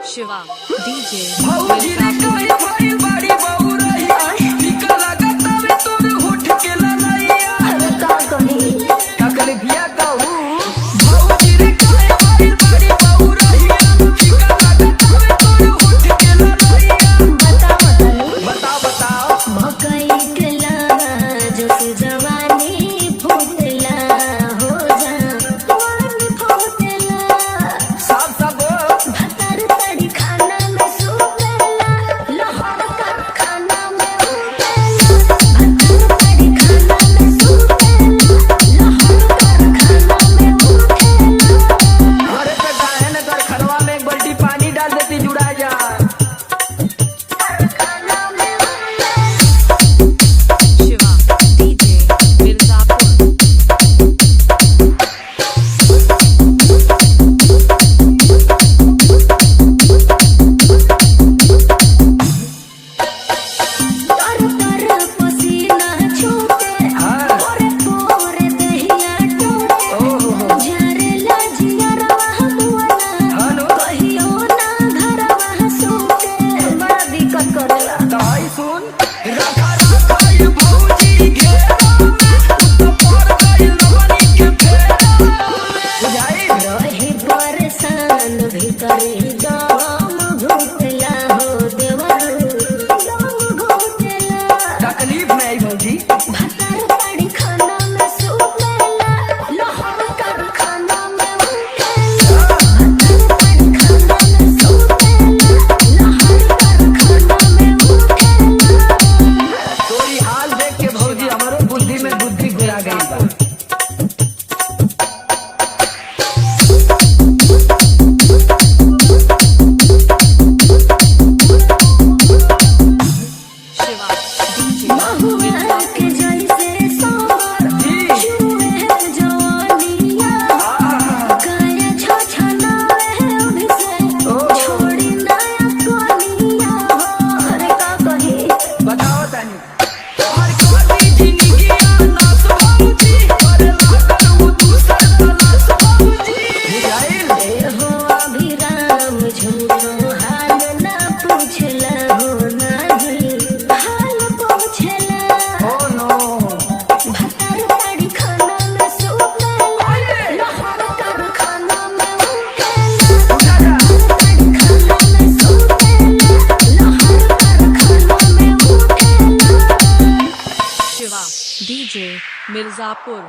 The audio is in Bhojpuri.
शिवा डीजे भौजी रे कोई भाई बड़ी बहू रही टिका लगा तबे तोर होठ के ललैया का कही काकले बिया कहू भौजी रे कोई भाई बड़ी बहू रही टिका लगा तबे तोर होठ के ललैया बताओ मकई के लावा जस जवानी फूटला हो जा पानी फूटला सब भतर तड़ी खाना में सुतला लहर कर खाना में उठला भतर तड़ी खाना में सुतला लहर कर खाना में उठला अरे तो गायन कर खरवा में एक बाल्टी पानी डाल देती जुड़ा जा खाना में शिवा डीजे मिर्जापुर तर तर पसीना छूटे हाँ। पोरे पोरे दहिया टूटे ओहो झरला जियरवा हुआना हाँ नो कहियो ना घरवा सूते बड़ा दिक्कत करेला दवाई सुन रखा ये भौजी घेरा में तो पर गई लवनी के फेरा बुझाई रही परेशान भीतरी दम घुटला हो देवर दम घुटला तकलीफ में आई भौजी भतर तड़ी खाना में सुतला लहर कर खाना में उठला भतर तड़ी खाना में सुतला लहर कर खाना में उठला तोरी हाल देख के भौजी हमारो बुद्धि में बुद्धि घुरा गई बा शिवा डीजे महुआ के जैसे सोर जी छुए जवानिया काया छछनावे अभिषेक छोड़ी नया कोनिया अरे का कही बताओ तनी हर कोई जिंदगी नास भौजी पर लागल वो दूसर तलाश भौजी बुझाइल हो अभिराम झूठो हाल ना पूछला हो नाही हाल पूछला ओ नो भतर तड़ी खाना में सुतला लहर कर खाना में उठला उठा जा तड़ी खाना में सुतला लहर कर खाना में उठला शिवा डीजे मिर्जापुर